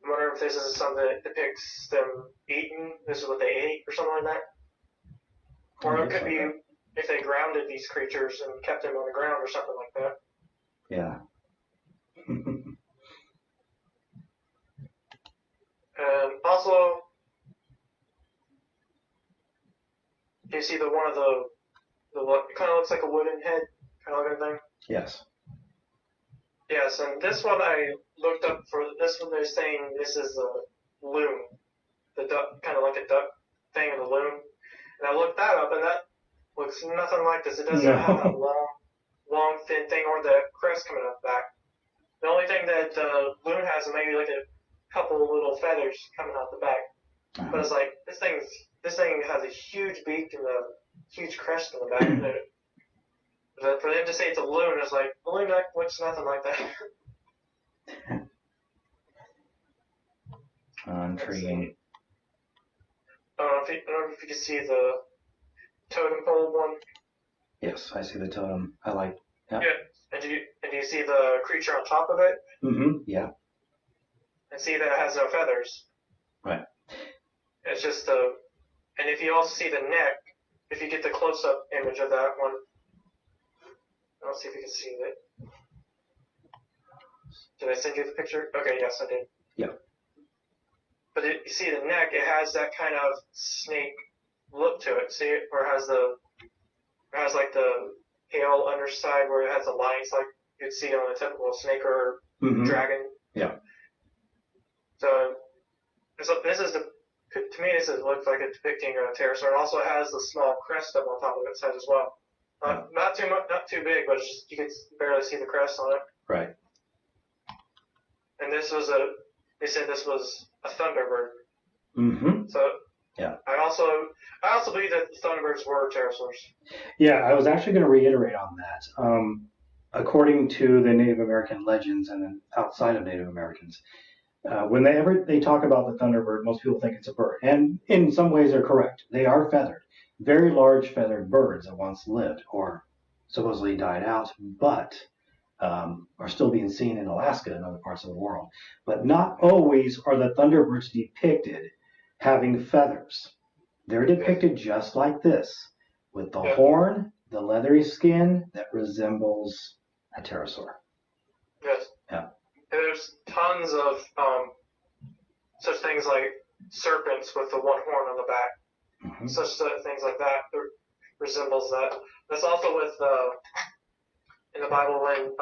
wondering if this is something that depicts them eating, this is what they ate, or something like that. Or it could be if they grounded these creatures and kept them on the ground or something like that. Yeah. And also, do you see the one of the it kind of looks like a wooden head kind of looking thing? Yes. Yes, and this one I looked up for. This one they're saying this is a loon, the duck, kind of like a duck thing in the loon. And I looked that up, and that looks nothing like this. It doesn't have that long, thin thing or the crest coming up back. The only thing that the loon has is maybe like a couple of little feathers coming out the back. Uh-huh. But it's like this thing has a huge beak and a huge crest in the back of it. But for them to say it's a loon, it's like a loon looks nothing like that. Intriguing. I don't know if you can see the totem pole one. Yes, I see the totem. I like. Yeah. And do you see the creature on top of it? Mm-hmm. Yeah. And see that it has no feathers. Right. It's just and if you also see the neck, if you get the close-up image of that one, let's see if you can see it. Did I send you the picture? Okay, yes, I did. Yeah. But you see the neck, it has that kind of snake look to it. See it? Or it has like the pale underside where it has the lines like you'd see on a typical snake or dragon. Yeah. So this is to me, this looks like it's depicting a pterosaur. It also has the small crest up on top of its head as well. Not too much, not too big, but just, you can barely see the crest on it. Right. And they said this was a thunderbird. Mm-hmm. So yeah. I also believe that thunderbirds were pterosaurs. Yeah, I was actually going to reiterate on that. According to the Native American legends and then outside of Native Americans, when they talk about the thunderbird, most people think it's a bird. And in some ways they're correct. They are feathered. Very large feathered birds that once lived or supposedly died out, but are still being seen in Alaska and other parts of the world. But not always are the thunderbirds depicted having feathers. They're depicted just like this, with the horn, the leathery skin that resembles a pterosaur. Yes. Yeah. And there's tons of such things like serpents with the one horn on the back. Mm-hmm. Such things like that resembles that. That's also with in the Bible when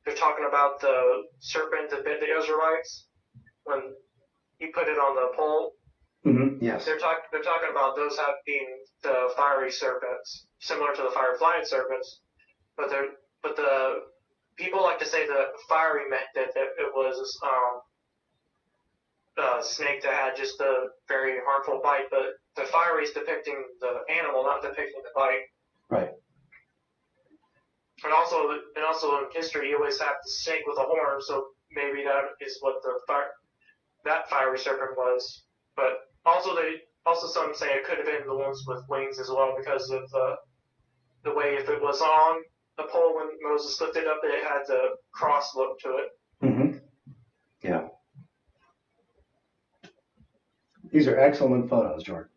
they're talking about the serpent that bit the Israelites when he put it on the pole. Mm-hmm. Yes. They're talking about those being the fiery serpents, similar to the fire-flying serpents, but the people like to say that fiery meant that it was a snake that had just a very harmful bite, but the fiery is depicting the animal, not depicting the bite. Right. And also in history, you always have the snake with a horn, so maybe that is what that fiery serpent was. But also some say it could have been the ones with wings as well, because of the way if it was on the pole when Moses lifted up, it had the cross look to it. Mm-hmm. Yeah. These are excellent photos, Jordan.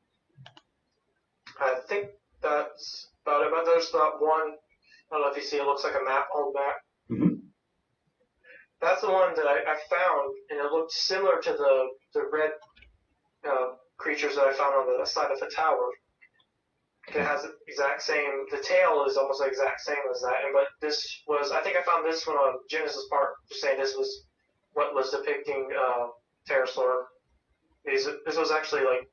I think that's about it. But there's that one, I don't know if you see, it looks like a map, old map. Mm-hmm. That's the one that I found, and it looked similar to the red creatures that I found on the side of the tower. It has the exact same, the tail is almost the exact same as that, but this was, I think I found this one on Genesis Park, saying this was what was depicting pterosaur. This was actually like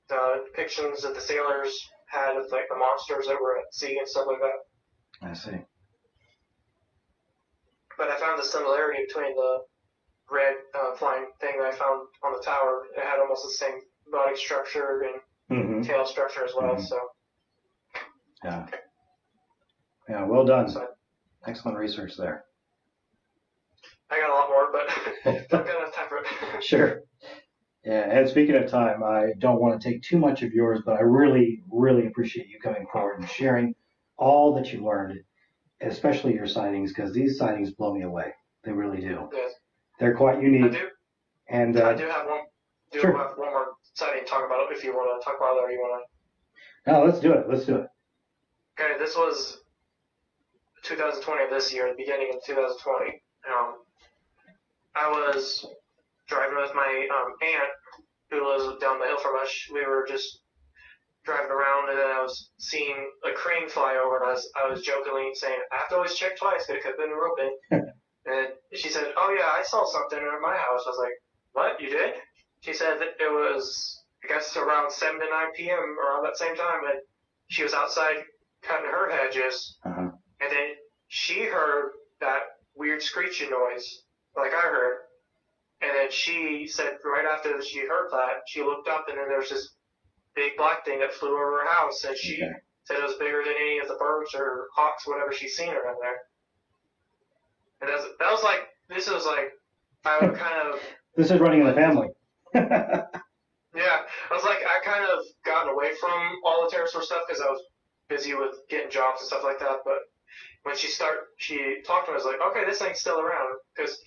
the depictions that the sailors had of like the monsters that were at sea and stuff like that. I see. But I found the similarity between the red flying thing that I found on the tower. It had almost the same body structure and tail structure as well. So. Yeah. Yeah. Well done. So, excellent research there. I got a lot more, but don't got enough time for it. Sure. Yeah. And speaking of time, I don't want to take too much of yours, but I really, really appreciate you coming forward and sharing all that you learned, especially your sightings, because these sightings blow me away. They really do. Yes. They're quite unique. I do. And I do have one. Sure. Have one more sighting to talk about it if you want to talk about it or you want to. No, let's do it. Let's do it. Okay, this was 2020 of this year, the beginning of 2020. I was driving with my aunt, who lives down the hill from us. We were just driving around, and then I was seeing a crane fly over, and I was jokingly saying, I have to always check twice, because it could have been a Ropen. And she said, oh yeah, I saw something in my house. I was like, what, you did? She said that it was, I guess, around 7 to 9 p.m., around that same time, and she was outside cutting her hedges, and then she heard that weird screeching noise, like I heard, and then she said right after she heard that, she looked up, and then there was this big black thing that flew over her house, and she said it was bigger than any of the birds or hawks, whatever she's seen around there. And that was like, this was like, I kind of... This is running in the family. Yeah, I was like, I kind of gotten away from all the pterosaur stuff because I was busy with getting jobs and stuff like that, but when she talked to me, I was like, okay, this thing's still around, because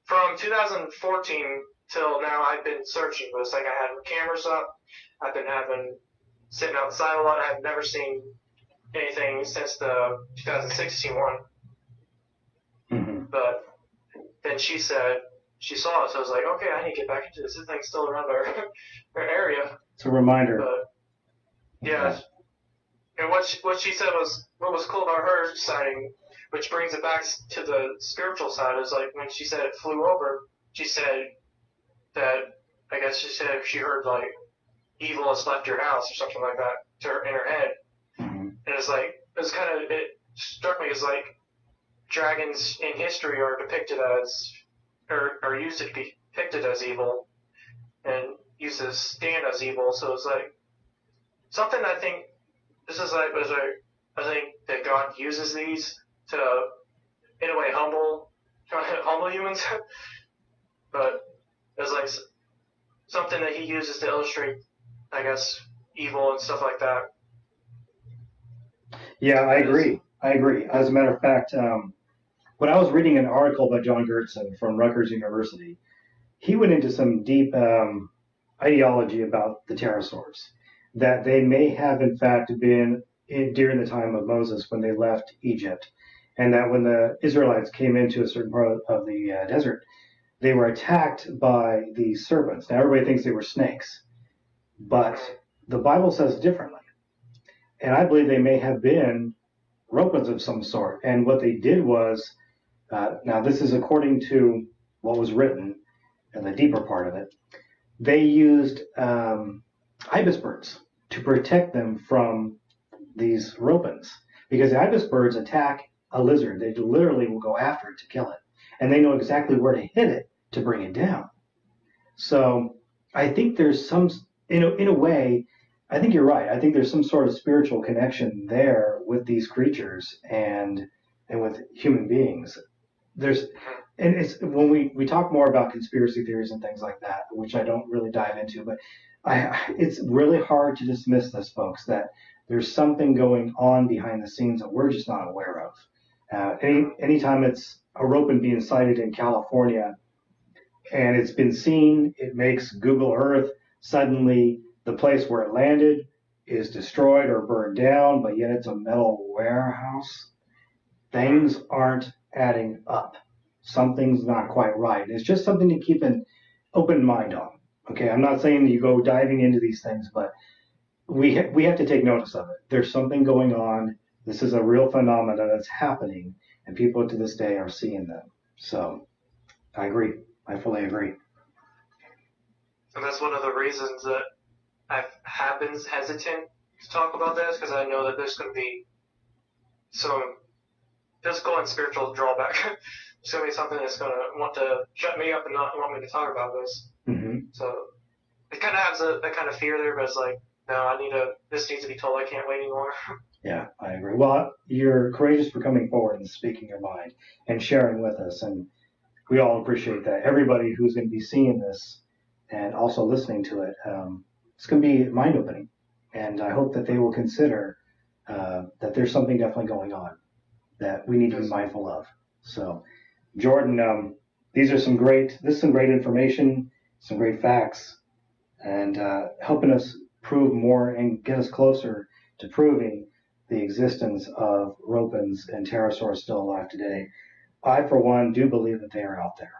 from 2014 till now, I've been searching, but it's like I had cameras up, I've been having sitting outside a lot. I had never seen anything since the 2016 one. Mm-hmm. But then she said she saw it, so I was like, okay, I need to get back into this. This thing's still around our area. It's a reminder. But yeah, and what she said was what was cool about her sighting, which brings it back to the spiritual side, is like when she said it flew over, she said that I guess she said she heard like evil has left your house or something like that to her in her head, Mm-hmm. and it's like it struck me as like dragons in history are depicted as or are used to be depicted as evil and used to stand as evil. So it's like something I think this is like I think that God uses these to in a way humble humans, but it's like something that He uses to illustrate, I guess, evil and stuff like that. Yeah, I agree. As a matter of fact, when I was reading an article by John Gertson from Rutgers University, he went into some deep ideology about the pterosaurs, that they may have in fact been during the time of Moses when they left Egypt, and that when the Israelites came into a certain part of the desert, they were attacked by these serpents. Now everybody thinks they were snakes, but the Bible says differently. And I believe they may have been Ropens of some sort. And what they did was, now this is according to what was written, and the deeper part of it, they used ibis birds to protect them from these Ropens. Because the ibis birds attack a lizard. They literally will go after it to kill it. And they know exactly where to hit it to bring it down. So I think there's some, in a way, I think you're right. I think there's some sort of spiritual connection there with these creatures and with human beings. And it's when we talk more about conspiracy theories and things like that, which I don't really dive into, but it's really hard to dismiss this, folks, that there's something going on behind the scenes that we're just not aware of. Anytime it's a Ropen being sighted in California and it's been seen, it makes Google Earth suddenly the place where it landed is destroyed or burned down, but yet it's a metal warehouse. Things aren't adding up. Something's not quite right. It's just something to keep an open mind on. Okay, I'm not saying that you go diving into these things, but we have to take notice of it. There's something going on. This is a real phenomenon that's happening, and people to this day are seeing them. So I agree. I fully agree. And that's one of the reasons that I have been hesitant to talk about this, because I know that there's going to be some physical and spiritual drawback. There's going to be something that's going to want to shut me up and not want me to talk about this. Mm-hmm. So it kind of has that kind of fear there, but it's like, no, this needs to be told. I can't wait anymore. Yeah, I agree. Well, you're courageous for coming forward and speaking your mind and sharing with us, and we all appreciate that. Everybody who's going to be seeing this and also listening to it, it's going to be mind-opening, and I hope that they will consider that there's something definitely going on that we need to be mindful of. So, Jordan, this is some great information, some great facts, and helping us prove more and get us closer to proving the existence of Ropens and pterosaurs still alive today. I, for one, do believe that they are out there.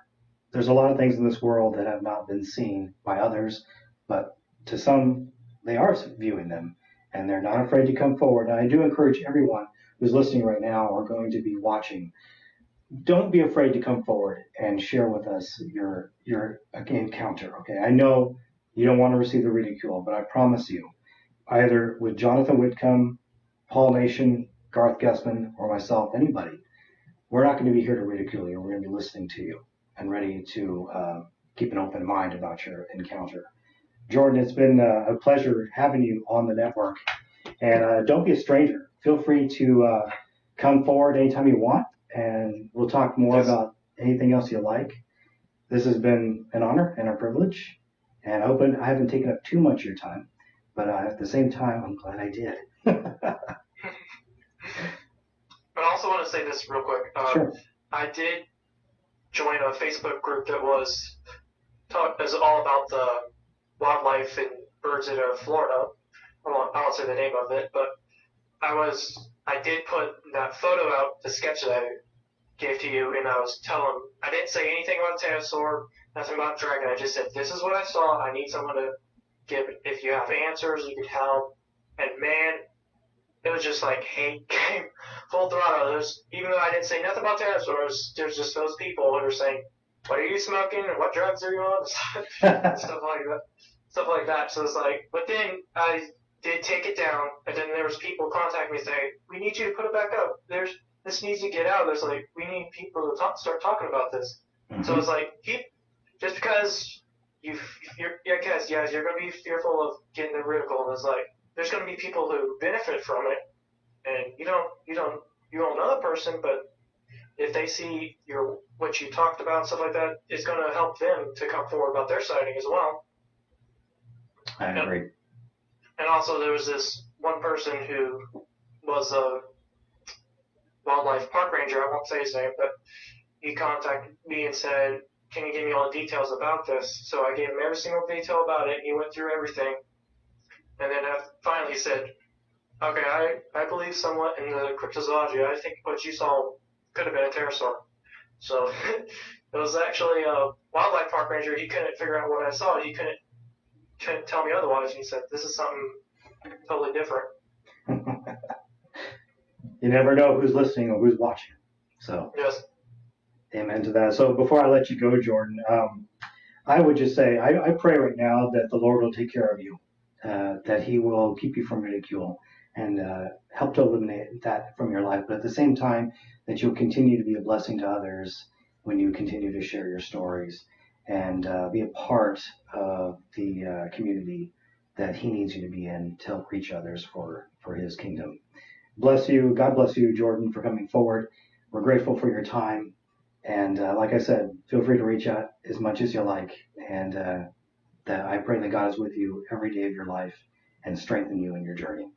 There's a lot of things in this world that have not been seen by others, but to some, they are viewing them, and they're not afraid to come forward. And I do encourage everyone who's listening right now or going to be watching, don't be afraid to come forward and share with us your encounter. Okay, I know you don't want to receive the ridicule, but I promise you, either with Jonathan Whitcomb, Paul Nation, Garth Guessman, or myself, anybody, we're not going to be here to ridicule you. We're going to be listening to you and ready to keep an open mind about your encounter. Jordan, it's been a pleasure having you on the network. And don't be a stranger. Feel free to come forward anytime you want, and we'll talk more about anything else you like. This has been an honor and a privilege, and I hope I haven't taken up too much of your time, but at the same time, I'm glad I did. But I also want to say this real quick. Sure. I did join a Facebook group that was all about the wildlife and birds in Florida. I I won't say the name of it, but I did put that photo out, the sketch that I gave to you, and I was telling, I didn't say anything about pterosaur, nothing about dragon. I just said, this is what I saw. I need someone to give, if you have answers, you could help. And man, it was just like hate came full throttle. Even though I didn't say nothing about pterosaurs, there's just those people who are saying, what are you smoking? And what drugs are you on? Stuff like that. So it's like, but then I did take it down, and then there was people contacting me saying, we need you to put it back up. This needs to get out. There's like, we need people to start talking about this. Mm-hmm. So it's like, just because you're going to be fearful of getting the ridicule, and it's like, there's going to be people who benefit from it, and you don't know the person, but if they see what you talked about, stuff like that, it's going to help them to come forward about their sighting as well. I agree. And also, there was this one person who was a wildlife park ranger. I won't say his name, but he contacted me and said, can you give me all the details about this? So I gave him every single detail about it. He went through everything. And then I finally said, okay, I believe somewhat in the cryptozoology. I think what you saw could have been a pterosaur. So it was actually a wildlife park ranger. He couldn't figure out what I saw. He couldn't tell me otherwise. He said, this is something totally different. You never know who's listening or who's watching. So, yes. Amen to that. So before I let you go, Jordan, I would just say, I pray right now that the Lord will take care of you, that he will keep you from ridicule and help to eliminate that from your life. But at the same time, that you'll continue to be a blessing to others when you continue to share your stories and be a part of the community that he needs you to be in to help reach others for his kingdom. Bless you. God bless you, Jordan, for coming forward. We're grateful for your time. And like I said, feel free to reach out as much as you like. And that I pray that God is with you every day of your life and strengthen you in your journey.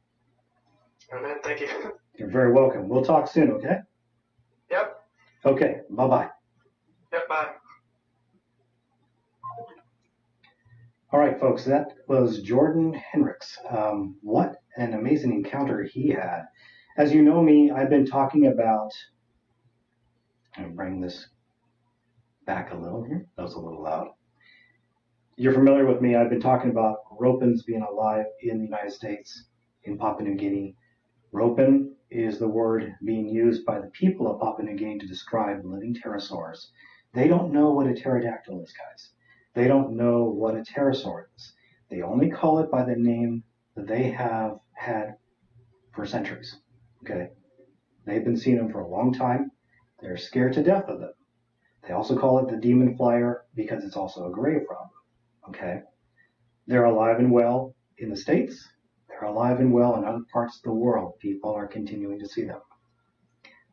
Amen. Thank you. You're very welcome. We'll talk soon, okay? Yep. Okay. Bye-bye. Yep. Bye. All right, folks. That was Jordan Henrichs. What an amazing encounter he had. As you know me, I've been talking about... I'm going to bring this back a little here. That was a little loud. You're familiar with me. I've been talking about Ropens being alive in the United States, in Papua New Guinea. Ropen is the word being used by the people of Papua New Guinea to describe living pterosaurs. They don't know what a pterodactyl is, guys. They don't know what a pterosaur is. They only call it by the name that they have had for centuries. Okay? They've been seeing them for a long time. They're scared to death of them. They also call it the demon flyer because it's also a grave robber. Okay? They're alive and well in the States. They're alive and well in other parts of the world. People are continuing to see them.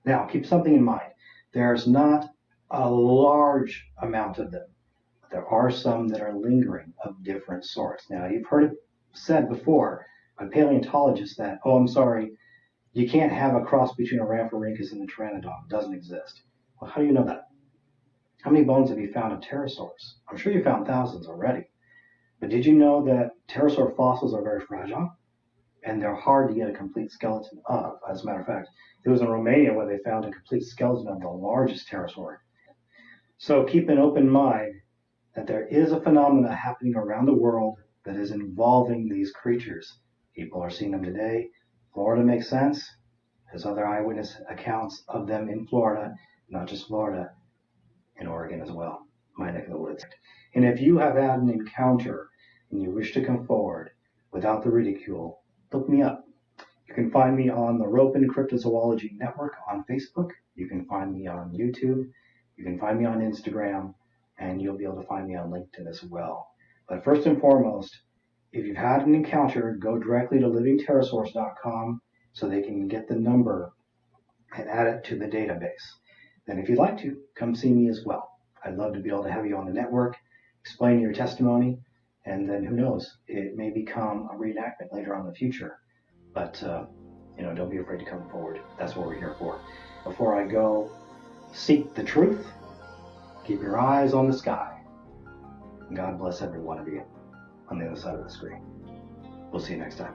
Now, keep something in mind. There's not a large amount of them. But there are some that are lingering of different sorts. Now, you've heard it said before by paleontologists that, oh, I'm sorry, you can't have a cross between a Rhamphorhynchus and a Pteranodon. It doesn't exist. Well, how do you know that? How many bones have you found of pterosaurs? I'm sure you found thousands already. But did you know that pterosaur fossils are very fragile? And they're hard to get a complete skeleton of. As a matter of fact, it was in Romania where they found a complete skeleton of the largest pterosaur. So keep an open mind that there is a phenomena happening around the world that is involving these creatures. People are seeing them today. Florida makes sense. There's other eyewitness accounts of them in Florida, not just Florida, in Oregon as well, my neck of the woods. And if you have had an encounter and you wish to come forward without the ridicule, look me up. You can find me on the Ropen Cryptozoology Network on Facebook. You can find me on YouTube. You can find me on Instagram, and you'll be able to find me on LinkedIn as well. But first and foremost, if you've had an encounter, go directly to livingpterosaurs.com so they can get the number and add it to the database. Then if you'd like to, come see me as well. I'd love to be able to have you on the network, explain your testimony, and then who knows, it may become a reenactment later on in the future. But, don't be afraid to come forward. That's what we're here for. Before I go, seek the truth. Keep your eyes on the sky. God bless every one of you on the other side of the screen. We'll see you next time.